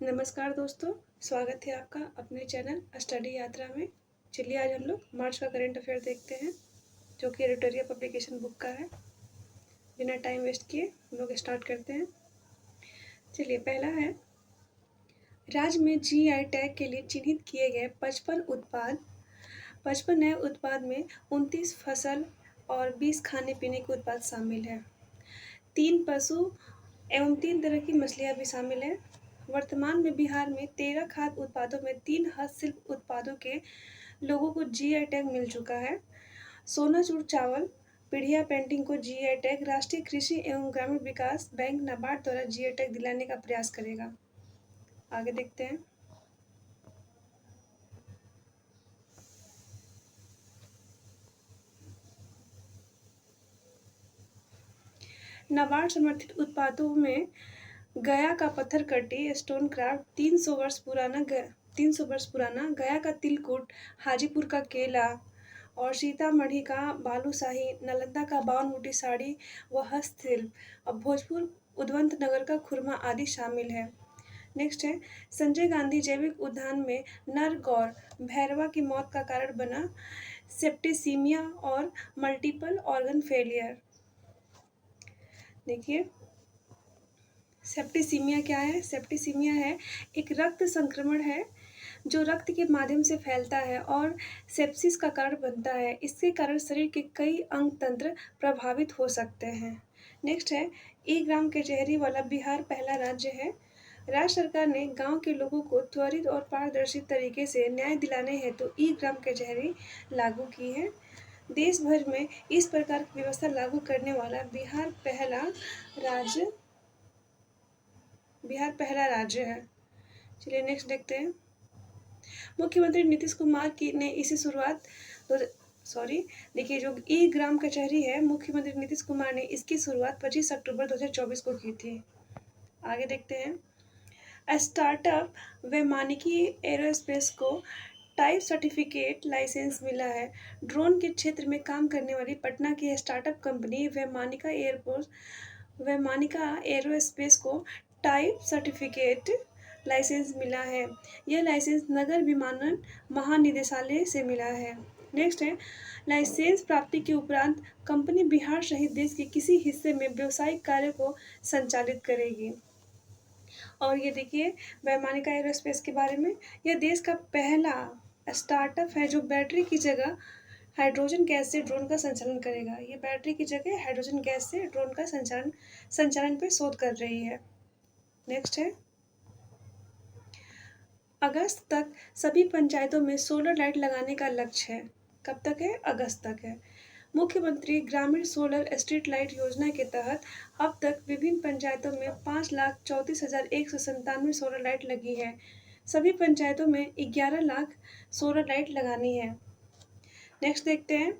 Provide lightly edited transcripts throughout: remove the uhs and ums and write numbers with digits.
नमस्कार दोस्तों, स्वागत है आपका अपने चैनल स्टडी यात्रा में। चलिए आज हम लोग मार्च का करंट अफेयर देखते हैं, जो कि एडिटोरियल पब्लिकेशन बुक का है। बिना टाइम वेस्ट किए हम लोग स्टार्ट करते हैं। चलिए, पहला है, राज्य में जीआई टैग के लिए चिन्हित किए गए 55 नए उत्पाद में 29 फसल और 20 खाने पीने के उत्पाद शामिल हैं। 3 पशु एवं 3 तरह की मछलियाँ भी शामिल हैं। वर्तमान में बिहार में 13 खाद्य उत्पादों में 3 हस्तशिल्प उत्पादों के लोगों को जीआई टैग मिल चुका है। सोनाचूर चावल, पीढ़िया पेंटिंग को जीआई टैग राष्ट्रीय कृषि एवं ग्रामीण विकास बैंक नाबार्ड द्वारा जीआई टैग दिलाने का प्रयास करेगा। आगे देखते हैं। नाबार्ड समर्थित उत्पादों में गया का पत्थर कट्टी स्टोन क्राफ्ट 300 वर्ष पुराना गया का तिलकुट, हाजीपुर का केला और सीतामढ़ी का बालूशाही, नालंदा का 52 बूटी साड़ी व हस्तशिल्प और भोजपुर उद्वंत नगर का खुरमा आदि शामिल है। नेक्स्ट है, संजय गांधी जैविक उद्यान में नर गौर भैरवा की मौत का कारण बना सेप्टिसीमिया और मल्टीपल ऑर्गन फेलियर। देखिए, सेप्टिसीमिया क्या है? सेप्टिसीमिया है एक रक्त संक्रमण है जो रक्त के माध्यम से फैलता है और सेप्सिस का कारण बनता है। इसके कारण शरीर के कई अंग तंत्र प्रभावित हो सकते हैं। नेक्स्ट है, ई ग्राम कचहरी वाला बिहार पहला राज्य है। राज्य सरकार ने गांव के लोगों को त्वरित और पारदर्शी तरीके से न्याय दिलाने हेतु ई ग्राम कचहरी लागू की है। देश भर में इस प्रकार की व्यवस्था लागू करने वाला बिहार पहला राज्य है। चलिए नेक्स्ट देखते हैं। मुख्यमंत्री नीतीश कुमार की ने इसी शुरुआत देखिए, जो ई ग्राम कचहरी है, मुख्यमंत्री नीतीश कुमार ने इसकी शुरुआत 25 अक्टूबर 2024 को की थी। आगे देखते हैं। स्टार्टअप वैमानिकी एरोस्पेस को टाइप सर्टिफिकेट लाइसेंस मिला है। ड्रोन के क्षेत्र में काम करने वाली पटना की स्टार्टअप कंपनी वैमानिका एरोस्पेस को टाइप सर्टिफिकेट लाइसेंस मिला है। यह लाइसेंस नगर विमानन महानिदेशालय से मिला है। नेक्स्ट है, लाइसेंस प्राप्ति के उपरांत कंपनी बिहार सहित देश के किसी हिस्से में व्यावसायिक कार्य को संचालित करेगी। और ये देखिए, वैमानिका एरोस्पेस के बारे में, यह देश का पहला स्टार्टअप है जो बैटरी की जगह हाइड्रोजन गैस से ड्रोन का संचालन करेगा। ये बैटरी की जगह हाइड्रोजन गैस से ड्रोन का संचालन पर शोध कर रही है। नेक्स्ट है, अगस्त तक सभी पंचायतों में सोलर लाइट लगाने का लक्ष्य है। कब तक है? अगस्त तक है। मुख्यमंत्री ग्रामीण सोलर स्ट्रीट लाइट योजना के तहत अब तक विभिन्न पंचायतों में 5,34,197 सोलर लाइट लगी है। सभी पंचायतों में 11 लाख सोलर लाइट लगानी है। नेक्स्ट देखते हैं।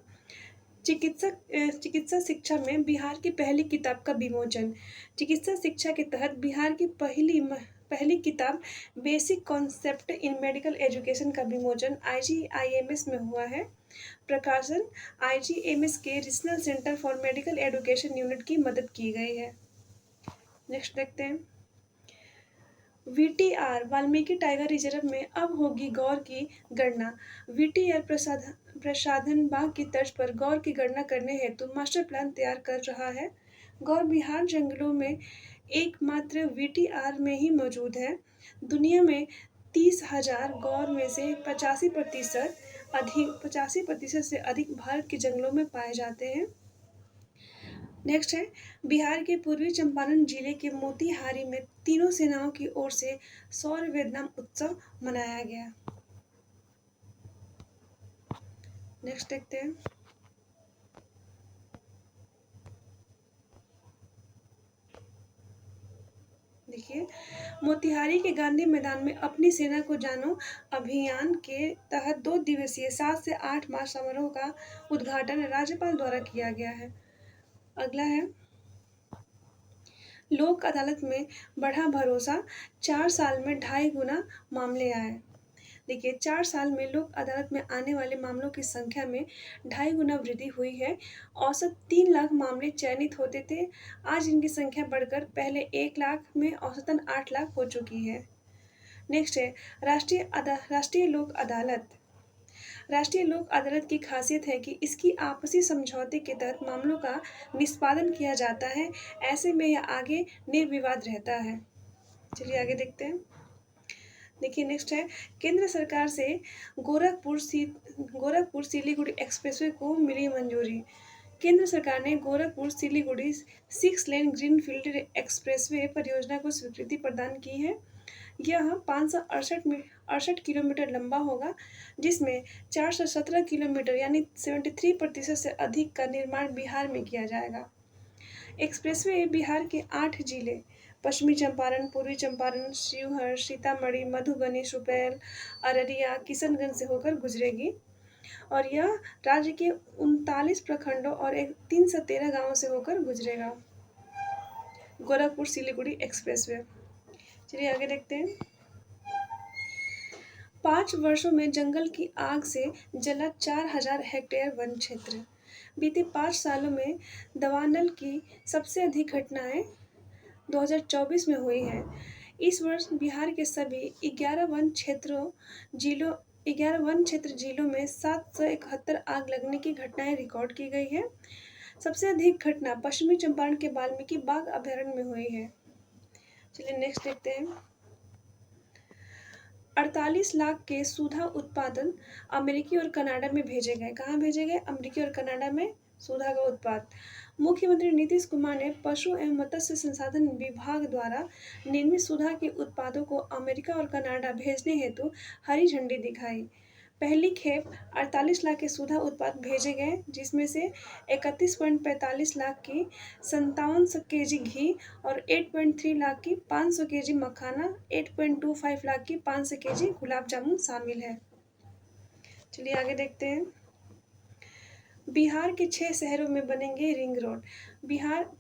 चिकित्सा शिक्षा में बिहार की पहली किताब का विमोचन। चिकित्सा शिक्षा के तहत बिहार की पहली किताब basic concept in medical education का विमोचन IGIMS में हुआ है। प्रकाशन IGMS के regional centre for medical education unit की मदद की गई है। नेक्स्ट देखते हैं। VTR वाल्मीकि टाइगर रिजर्व में अब होगी गौर की गणना। VTR प्रसाधन बाग की तर्ज पर गौर की गणना करने हेतु मास्टर प्लान तैयार कर रहा है। गौर बिहार जंगलों में एकमात्र VTR में ही मौजूद है। दुनिया में 30,000 गौर में से 85% से अधिक भारत के जंगलों में पाए जाते हैं। नेक्स्ट है, बिहार के पूर्वी चंपारण जिले के मोतिहारी में तीनों सेनाओं की ओर से सौर वेदनाम उत्सव मनाया गया। नेक्स्ट देखते हैं। देखिए, मोतिहारी के गांधी मैदान में अपनी सेना को जानो अभियान के तहत 2 दिवसीय 7 से 8 मार्च समारोह का उद्घाटन राज्यपाल द्वारा किया गया है। अगला है, लोक अदालत में बढ़ा भरोसा, 4 साल में 2.5 गुना मामले आए। देखिए, 4 साल में लोक अदालत में आने वाले मामलों की संख्या में 2.5 गुना वृद्धि हुई है। औसत 3 लाख मामले चयनित होते थे। आज इनकी संख्या बढ़कर पहले 1 लाख में औसतन 8 लाख हो चुकी है। नेक्स्ट है राष्ट्रीय लोक अदालत। राष्ट्रीय लोक अदालत की खासियत है कि इसकी आपसी समझौते के तहत मामलों का निष्पादन किया जाता है। ऐसे में यह आगे निर्विवाद रहता है। चलिए आगे देखते हैं। देखिए नेक्स्ट है, केंद्र सरकार से गोरखपुर सिलीगुड़ी एक्सप्रेसवे को मिली मंजूरी। केंद्र सरकार ने Gorakhpur Siliguri 6 lane greenfield expressway परियोजना को स्वीकृति प्रदान की है। यह 568 किलोमीटर लंबा होगा, जिसमें 417 किलोमीटर यानी 73% से अधिक का निर्माण बिहार में किया जाएगा। एक्सप्रेसवे बिहार के 8 जिले पश्चिमी चंपारण, पूर्वी चंपारण, शिवहर, सीतामढ़ी, मधुबनी, सुपौल, अररिया, किशनगंज से होकर गुजरेगी और यह राज्य के 39 प्रखंडों और 313 गांवों से होकर गुजरेगा। गोरखपुर सिलीगुड़ी एक्सप्रेसवे। चलिए आगे देखते हैं। 5 वर्षों में जंगल की आग से जला 4000 हेक्टेयर वन क्षेत्र। बीते 5 सालों में दवानल की सबसे अधिक घटनाएं 2024 में हुई है। इस वर्ष बिहार के सभी 11 वन क्षेत्र जिलों में 771 आग लगने की घटनाएं रिकॉर्ड की गई है। सबसे अधिक घटना पश्चिमी चंपारण के वाल्मीकि बाघ अभयारण्य में हुई है। चलिए नेक्स्ट देखते हैं। 48 लाख के सुधा उत्पादन अमेरिकी और कनाडा में भेजे गए। कहाँ भेजे गए? अमेरिकी और कनाडा में सुधा का उत्पाद। मुख्यमंत्री नीतीश कुमार ने पशु एवं मत्स्य संसाधन विभाग द्वारा निर्मित सुधा के उत्पादों को अमेरिका और कनाडा भेजने हेतु हरी झंडी दिखाई। पहली खेप 48 लाख के सुधा उत्पाद भेजे गए, जिसमें से 31.45 लाख की 5700 केजी घी और 8.3 लाख की 500 केजी मखाना, 8.25 लाख की 500 केजी गुलाब जामुन शामिल है। चलिए आगे देखते हैं। बिहार के 6 शहरों में बनेंगे रिंग रोड।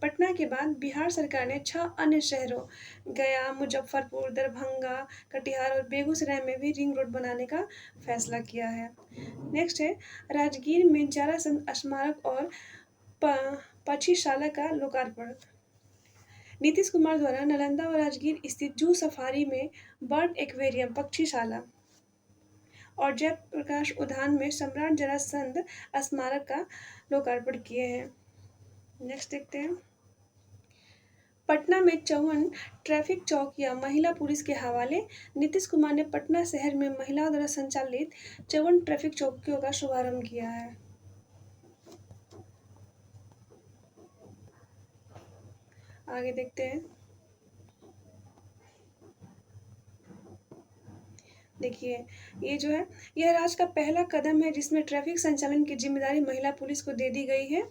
पटना के बाद बिहार सरकार ने 6 अन्य शहरों गया, मुजफ्फरपुर, दरभंगा, कटिहार और बेगूसराय में भी रिंग रोड बनाने का फैसला किया है। नेक्स्ट है, राजगीर में जरासंध स्मारक और पक्षीशाला का लोकार्पण। नीतीश कुमार द्वारा नालंदा और राजगीर स्थित जू सफारी में बर्ड एक्वेरियम, पक्षीशाला और जयप्रकाश उद्यान में सम्राट जरासंध स्मारक का लोकार्पण किए हैं। नेक्स्ट देखते हैं। पटना में 54 ट्रैफिक चौकियां महिला पुलिस के हवाले। नीतीश कुमार ने पटना शहर में महिलाओं द्वारा संचालित 54 ट्रैफिक चौकियों का शुभारंभ किया है। आगे देखते हैं। देखिए ये जो है, यह राज्य का पहला कदम है जिसमें ट्रैफिक संचालन की जिम्मेदारी महिला पुलिस को दे दी गई है।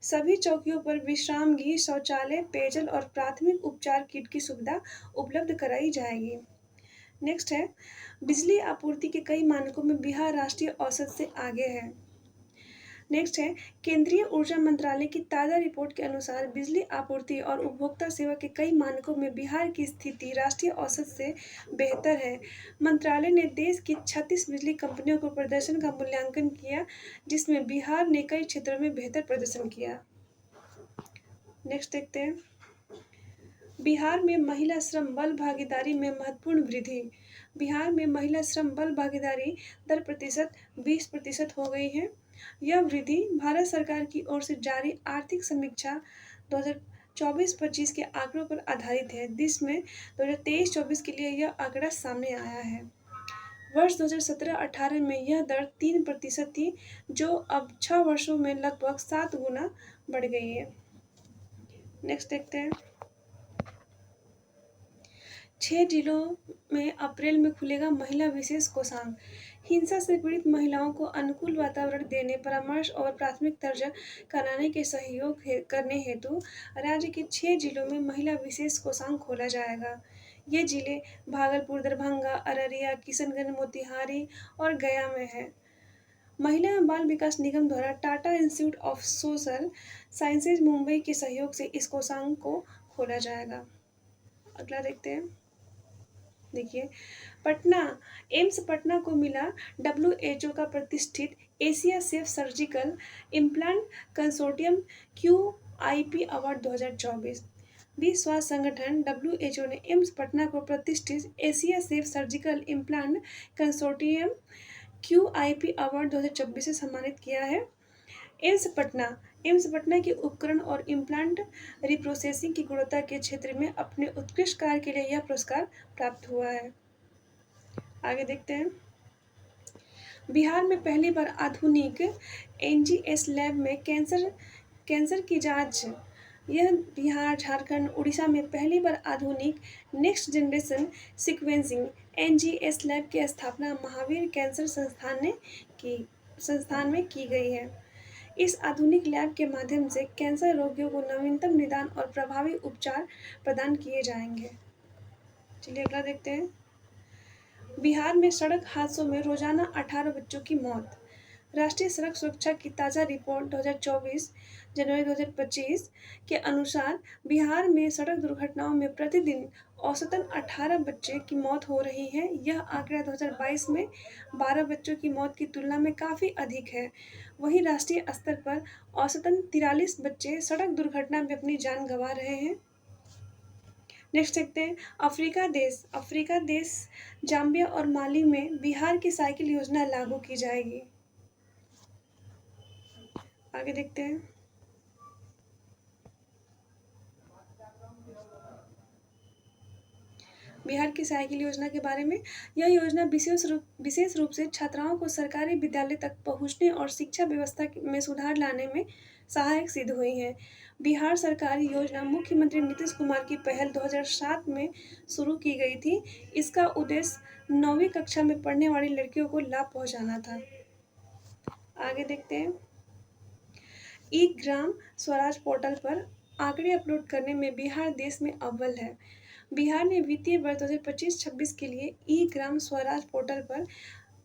सभी चौकियों पर विश्राम गृह, शौचालय, पेयजल और प्राथमिक उपचार किट की सुविधा उपलब्ध कराई जाएगी। नेक्स्ट है, बिजली आपूर्ति के कई मानकों में बिहार राष्ट्रीय औसत से आगे है। नेक्स्ट है, केंद्रीय ऊर्जा मंत्रालय की ताज़ा रिपोर्ट के अनुसार बिजली आपूर्ति और उपभोक्ता सेवा के कई मानकों में बिहार की स्थिति राष्ट्रीय औसत से बेहतर है। मंत्रालय ने देश की 36 बिजली कंपनियों को प्रदर्शन का मूल्यांकन किया, जिसमें बिहार ने कई क्षेत्रों में बेहतर प्रदर्शन किया। नेक्स्ट देखते हैं। बिहार में महिला श्रम बल भागीदारी में महत्वपूर्ण वृद्धि। बिहार में महिला श्रम बल भागीदारी दर प्रतिशत 20% हो गई है। यह वृद्धि भारत सरकार की ओर से जारी आर्थिक समीक्षा 2024-25 के आंकड़ों पर आधारित है, जिसमें 2023-24 के लिए यह आंकड़ा सामने आया है। वर्ष 2017-18 में यह दर 3% थी, जो अब 6 वर्षों में लगभग 7 गुना बढ़ गई है। नेक्स्ट देखते हैं। 6 जिलों में अप्रैल में खुलेगा महिला विशेष कोषांग। हिंसा से पीड़ित महिलाओं को अनुकूल वातावरण देने, परामर्श और प्राथमिक दर्जा कराने के सहयोग करने हेतु राज्य के 6 जिलों में महिला विशेष कोषांग खोला जाएगा। ये जिले भागलपुर, दरभंगा, अररिया, किशनगंज, मोतिहारी और गया में है। महिला एवं बाल विकास निगम द्वारा Tata institute of social sciences Mumbai के सहयोग से इस कोषांग को खोला जाएगा। अगला देखते हैं। देखिए, एम्स पटना को मिला WHO का प्रतिष्ठित Asia safe surgical implant consortium QIP award 2024। विश्व स्वास्थ्य संगठन WHO ने एम्स पटना को प्रतिष्ठित Asia safe surgical implant consortium QIP award 2024 से सम्मानित किया है। एम्स पटना के उपकरण और इम्प्लांट रिप्रोसेसिंग की गुणवत्ता के क्षेत्र में अपने उत्कृष्ट कार्य के लिए यह पुरस्कार प्राप्त हुआ है। आगे देखते हैं। बिहार में पहली बार आधुनिक NGS लैब में कैंसर की जांच। यह बिहार, झारखंड, उड़ीसा में पहली बार आधुनिक next generation sequencing NGS lab की स्थापना महावीर कैंसर संस्थान में की गई है। इस आधुनिक लैब के माध्यम से कैंसर रोगियों को नवीनतम निदान और प्रभावी उपचार प्रदान किए जाएंगे। चलिए अगला देखते हैं। बिहार में सड़क हादसों में रोजाना 18 बच्चों की मौत। राष्ट्रीय सड़क सुरक्षा की ताज़ा रिपोर्ट 2024 जनवरी 2025 के अनुसार बिहार में सड़क दुर्घटनाओं में प्रतिदिन औसतन 18 बच्चे की मौत हो रही है। यह आंकड़ा 2022 में 12 बच्चों की मौत की तुलना में काफ़ी अधिक है। वहीं राष्ट्रीय स्तर पर औसतन 43 बच्चे सड़क दुर्घटना में अपनी जान गंवा रहे हैं। नेक्स्ट देखते हैं। अफ्रीका देश जाम्बिया और माली में बिहार की साइकिल योजना लागू की जाएगी। आगे देखते हैं। बिहार की साइकिल योजना के बारे में। यह योजना विशेष रूप से छात्राओं को सरकारी विद्यालय तक पहुंचने और शिक्षा व्यवस्था में सुधार लाने में सहायक सिद्ध हुई है। बिहार सरकार योजना मुख्यमंत्री नीतीश कुमार की पहल 2007 में शुरू की गई थी। इसका उद्देश्य 9वीं कक्षा में पढ़ने वाली लड़कियों को लाभ पहुंचाना था। आगे देखते हैं। ई ग्राम स्वराज पोर्टल पर आंकड़े अपलोड करने में बिहार देश में अव्वल है। बिहार ने वित्तीय वर्ष 2025-26 के लिए ई ग्राम स्वराज पोर्टल पर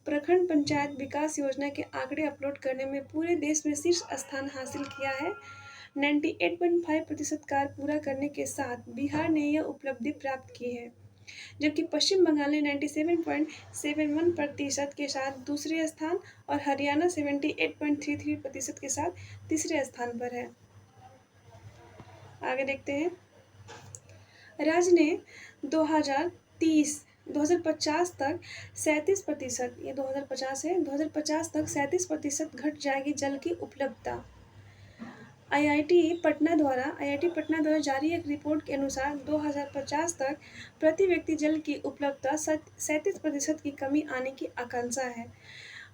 प्रखंड पंचायत विकास योजना के आंकड़े अपलोड करने में पूरे देश में शीर्ष स्थान हासिल किया है। 98.5% कार्य पूरा करने के साथ बिहार ने यह उपलब्धि प्राप्त की है, जबकि पश्चिम बंगाल ने 97.71% के साथ दूसरे स्थान और हरियाणा 78.33% के साथ तीसरे स्थान पर है। आगे देखते हैं। राज्य ने 2050 तक 37%, ये 2050 है, 2050 तक 37% घट जाएगी जल की उपलब्धता। IIT पटना द्वारा जारी एक रिपोर्ट के अनुसार 2050 तक प्रति व्यक्ति जल की उपलब्धता 37% की कमी आने की आकांक्षा है।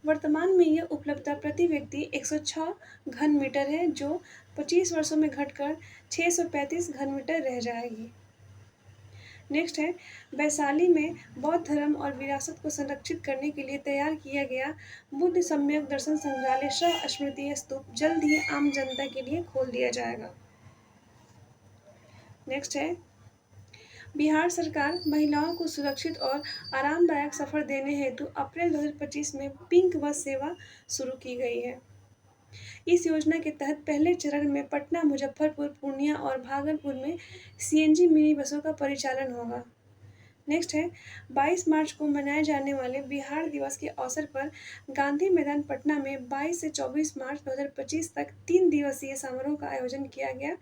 वर्तमान में यह उपलब्धता प्रति व्यक्ति 106 घन मीटर है, जो 25 वर्षों में घटकर 635 घन मीटर रह जाएगी। नेक्स्ट है। वैशाली में बौद्ध धर्म और विरासत को संरक्षित करने के लिए तैयार किया गया बुद्ध सम्यक दर्शन संग्रहालय सह स्मृति स्तूप जल्द ही आम जनता के लिए खोल दिया जाएगा। नेक्स्ट है। बिहार सरकार महिलाओं को सुरक्षित और आरामदायक सफर देने हेतु अप्रैल 2025 में पिंक बस सेवा शुरू की गई है। इस योजना के तहत पहले चरण में पटना, मुजफ्फरपुर, पूर्णिया और भागलपुर में CNG मिनी बसों का परिचालन होगा। नेक्स्ट है। 22 मार्च को मनाए जाने वाले बिहार दिवस के अवसर पर गांधी मैदान पटना में 22 से 24 मार्च 2025 तक 3 दिवसीय समारोह का आयोजन किया गया।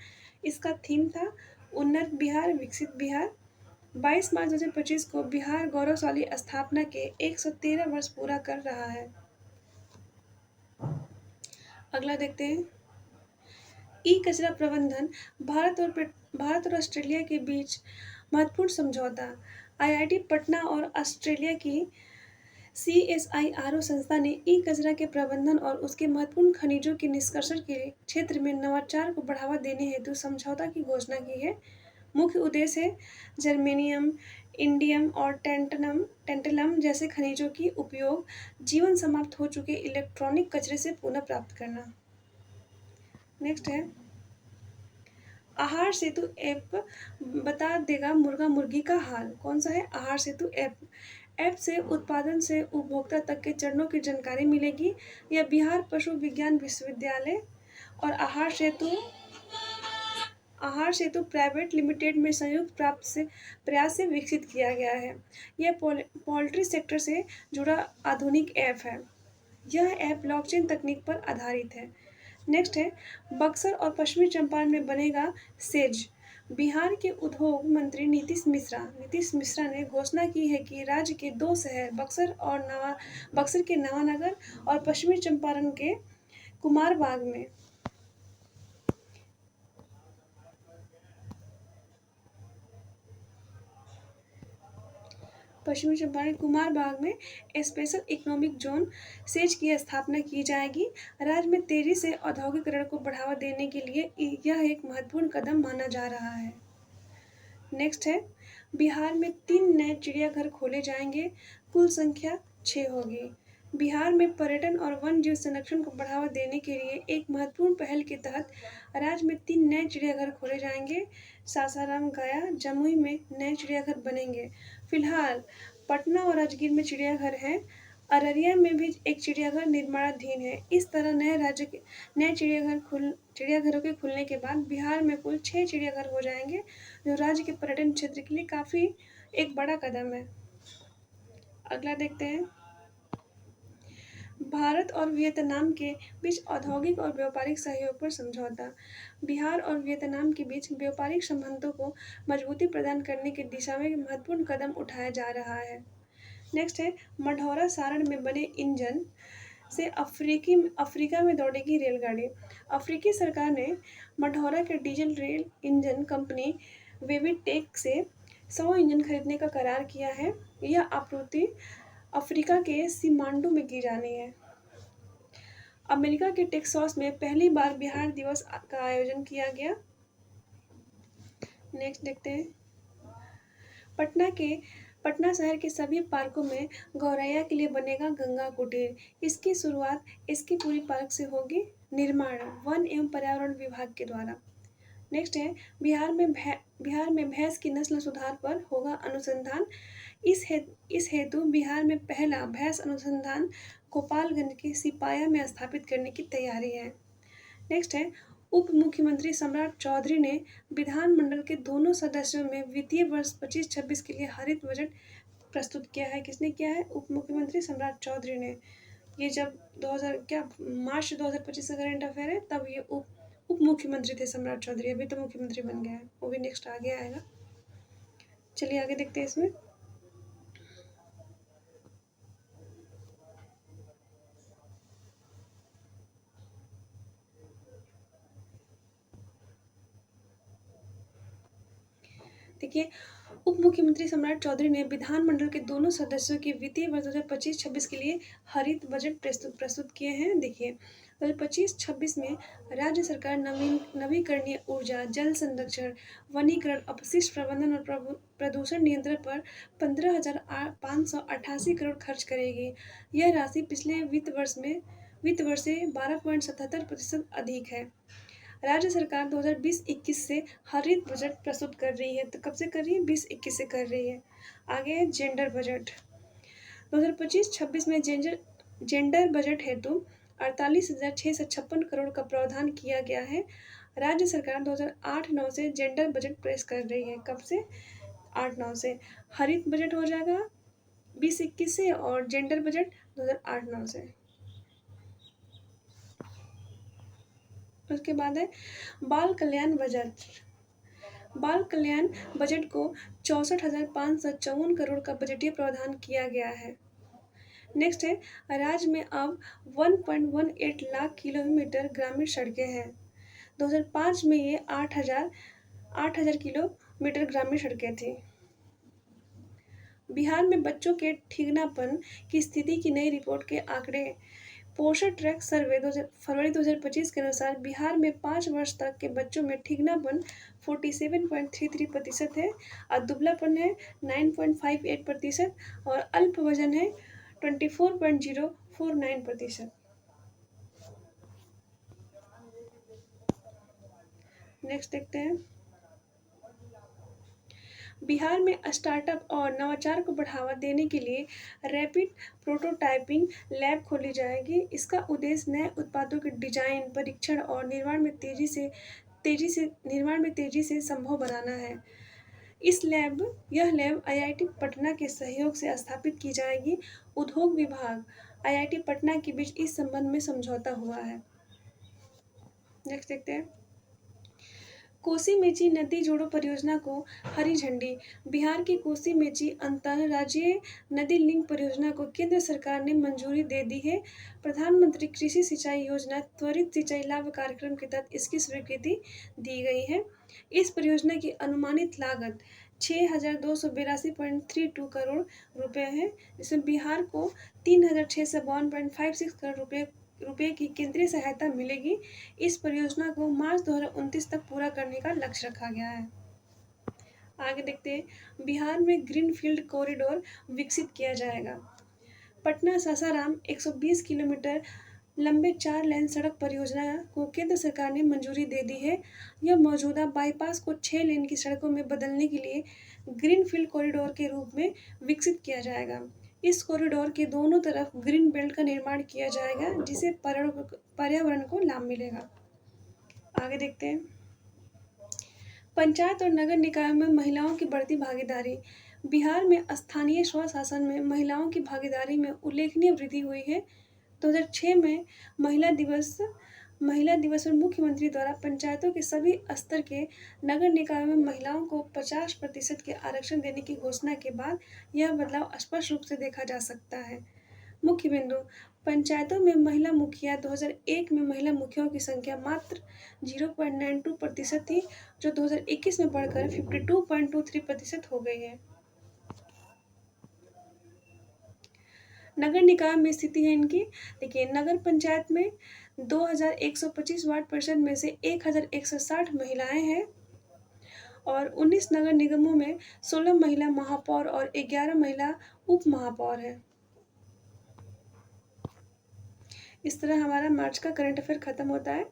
इसका थीम था उन्नत बिहार, विकसित बिहार। 22 मार्च 2025 को बिहार गौरवशाली स्थापना के 113 वर्ष पूरा कर रहा है। अगला देखते हैं। ई कचरा प्रबंधन। भारत और ऑस्ट्रेलिया के बीच महत्वपूर्ण समझौता। IIT पटना और ऑस्ट्रेलिया की CSIRO संस्था ने ई कचरा के प्रबंधन और उसके महत्वपूर्ण खनिजों के निष्कर्षण के क्षेत्र में नवाचार को बढ़ावा देने हेतु समझौता की घोषणा की है। मुख्य उद्देश्य है जर्मेनियम, इंडियम और टेंटलम जैसे खनिजों की उपयोग जीवन समाप्त हो चुके इलेक्ट्रॉनिक कचरे से पुनः प्राप्त करना। नेक्स्ट है। आहार सेतु ऐप बता देगा मुर्गा मुर्गी का हाल। कौन सा है? आहार सेतु ऐप से उत्पादन से उपभोक्ता तक के चरणों की जानकारी मिलेगी। यह बिहार पशु विज्ञान विश्वविद्यालय और आहार सेतु प्राइवेट लिमिटेड में संयुक्त प्रयास से विकसित किया गया है। यह पोल्ट्री सेक्टर से जुड़ा आधुनिक ऐप है। यह ऐप ब्लॉकचेन तकनीक पर आधारित है। नेक्स्ट है। बक्सर और पश्चिमी चंपारण में बनेगा सेज बिहार के उद्योग मंत्री नीतीश मिश्रा ने घोषणा की है कि राज्य के दो शहर बक्सर के नवानगर और पश्चिमी चंपारण के कुमारबाग में पश्चिमी चंपारण कुमारबाग में स्पेशल इकोनॉमिक जोन सेज की स्थापना की जाएगी। राज्य में तेजी से औद्योगिकरण को बढ़ावा देने के लिए यह एक महत्वपूर्ण कदम माना जा रहा है। नेक्स्ट है, बिहार में 3 नए चिड़ियाघर खोले जाएंगे, कुल संख्या 6 होगी। बिहार में पर्यटन और वन जीव संरक्षण को बढ़ावा देने के लिए एक महत्वपूर्ण पहल के तहत राज्य में 3 नए चिड़ियाघर खोले जाएंगे। सासाराम, गया, जमुई में नए चिड़ियाघर बनेंगे। फिलहाल पटना और राजगीर में चिड़ियाघर हैं। अररिया में भी एक चिड़ियाघर निर्माणाधीन है। इस तरह नए चिड़ियाघरों के खुलने के बाद बिहार में कुल 6 चिड़ियाघर हो जाएंगे, जो राज्य के पर्यटन क्षेत्र के लिए काफ़ी एक बड़ा कदम है। अगला देखते हैं, भारत और वियतनाम के बीच औद्योगिक और व्यापारिक सहयोग पर समझौता। बिहार और वियतनाम के बीच व्यापारिक संबंधों को मजबूती प्रदान करने की दिशा में महत्वपूर्ण कदम उठाया जा रहा है। नेक्स्ट है, मढ़ौरा सारण में बने इंजन से अफ्रीका में दौड़ेगी रेलगाड़ी। अफ्रीकी सरकार ने मढ़ौरा के डीजल रेल इंजन कंपनी वेवीटेक से 100 इंजन खरीदने का करार किया है। यह आपूर्ति अफ्रीका के सीमांडू में की जानी है। अमेरिका के टेक्सास में पहली बार बिहार दिवस का आयोजन किया गया। नेक्स्ट देखते हैं, पटना शहर के सभी पार्कों में गौरैया के लिए बनेगा गंगा कुटीर। इसकी शुरुआत इसकी पूरी पार्क से होगी। निर्माण वन एवं पर्यावरण विभाग के द्वारा। नेक्स्ट है, बिहार में भैंस की नस्ल सुधार पर होगा अनुसंधान। इस हेतु बिहार में पहला भैंस अनुसंधान गोपालगंज के सिपाया में स्थापित करने की तैयारी है। नेक्स्ट है, उप मुख्यमंत्री सम्राट चौधरी ने विधानमंडल के दोनों सदस्यों में वित्तीय वर्ष 25-26 के लिए हरित बजट प्रस्तुत किया है। किसने किया है? उप मुख्यमंत्री सम्राट चौधरी ने। ये जब 2000 क्या मार्च 2025 का करंट अफेयर है, तब ये उप मुख्यमंत्री थे सम्राट चौधरी। अभी तो मुख्यमंत्री बन गया है, वो भी नेक्स्ट आगे आएगा। चलिए आगे देखते हैं इसमें। देखिए, उप मुख्यमंत्री सम्राट चौधरी ने विधानमंडल के दोनों सदस्यों के वित्तीय वर्ष 2025-26 के लिए हरित बजट प्रस्तुत किए हैं। देखिए, 2025-26 में राज्य सरकार नवीकरणीय ऊर्जा, जल संरक्षण, वनीकरण, अपशिष्ट प्रबंधन और प्रदूषण नियंत्रण पर 15,588 करोड़ खर्च करेगी। यह राशि पिछले वित्त वर्ष से 12.77% अधिक है। राज्य सरकार 2020-21 से हरित बजट प्रस्तुत कर रही है। तो कब से कर रही है? 20-21 से कर रही है। आगे है जेंडर बजट। 2025-26 में जेंडर बजट हेतु 48,656 करोड़ का प्रावधान किया गया है। राज्य सरकार 2008-9 से जेंडर बजट पेश कर रही है। कब से? 8-9 से। हरित बजट हो जाएगा 20-21 से और जेंडर बजट 2008-9 से। उसके बाद है बाल कल्याण बजट को 64,554 करोड़ का बजटीय प्रावधान किया गया है। नेक्स्ट है, राज्य में अब 1.18 लाख किलोमीटर ग्रामीण सड़कें हैं। 2005 में ये 8,000 किलोमीटर ग्रामीण सड़कें थी। बिहार में बच्चों के ठिगनापन की स्थिति की नई रिपोर्ट के आंकड़े। पोषण ट्रैक सर्वे फरवरी 2025 के अनुसार बिहार में 5 वर्ष तक के बच्चों में ठिगनापन 47.33% है और दुबलापन है 9.58% और अल्प वजन है 24.049%। नेक्स्ट देखते हैं, बिहार में स्टार्टअप और नवाचार को बढ़ावा देने के लिए रैपिड प्रोटोटाइपिंग लैब खोली जाएगी। इसका उद्देश्य नए उत्पादों के डिजाइन, परीक्षण और निर्माण में तेजी से संभव बनाना है। यह लैब आईआईटी पटना के सहयोग से स्थापित की जाएगी। उद्योग विभाग आईआईटी पटना के बीच इस संबंध में समझौता हुआ है। नेक्स्ट देखते हैं, कोसी मेची नदी जोड़ो परियोजना को हरी झंडी। बिहार की कोसी मेची अंतरराज्यीय नदी लिंक परियोजना को केंद्र सरकार ने मंजूरी दे दी है। प्रधानमंत्री कृषि सिंचाई योजना त्वरित सिंचाई लाभ कार्यक्रम के तहत इसकी स्वीकृति दी गई है। इस परियोजना की अनुमानित लागत 6,282.32 करोड़ रुपए है, जिसमें बिहार को 3,652.56 करोड़ रुपए की केंद्रीय सहायता मिलेगी। इस परियोजना को मार्च 2029 तक पूरा करने का लक्ष्य रखा गया है। आगे देखते हैं, बिहार में ग्रीनफील्ड कॉरिडोर विकसित किया जाएगा। पटना सासाराम 120 किलोमीटर लंबे 4 लेन सड़क परियोजना को केंद्र सरकार ने मंजूरी दे दी है। यह मौजूदा बाईपास को 6 लेन की सड़कों में बदलने के लिए ग्रीनफील्ड कॉरिडोर के रूप में विकसित किया जाएगा। इस कॉरिडोर के दोनों तरफ ग्रीन बेल्ट का निर्माण किया जाएगा, जिससे पर्यावरण को लाभ मिलेगा। आगे देखते हैं, पंचायत और नगर निकायों में महिलाओं की बढ़ती भागीदारी। बिहार में स्थानीय स्वशासन में महिलाओं की भागीदारी में उल्लेखनीय वृद्धि हुई है। 2006 में महिला दिवस पर मुख्यमंत्री द्वारा पंचायतों के सभी स्तर के नगर निकायों में महिलाओं को 50% के आरक्षण देने की घोषणा के बाद यह बदलाव स्पष्ट रूप से देखा जा सकता है। मुख्य बिंदु, पंचायतों में महिला मुखिया 2001 में महिला मुखियाओं की संख्या मात्र 0.92% थी, जो 2021 में बढ़कर 52.23% हो गई है। नगर निकाय में स्थिति है इनकी, देखिए नगर पंचायत में 2125 वार्ड परिषद में से 1160 महिलाएं हैं और 19 नगर निगमों में 16 महिला महापौर और 11 महिला उप महापौर हैं। इस तरह हमारा मार्च का करंट अफेयर खत्म होता है।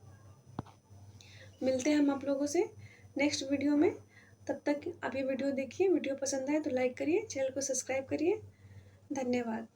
मिलते हैं हम आप लोगों से नेक्स्ट वीडियो में। तब तक आप ये वीडियो देखिए, वीडियो पसंद आए तो लाइक करिए, चैनल को सब्सक्राइब करिए। धन्यवाद।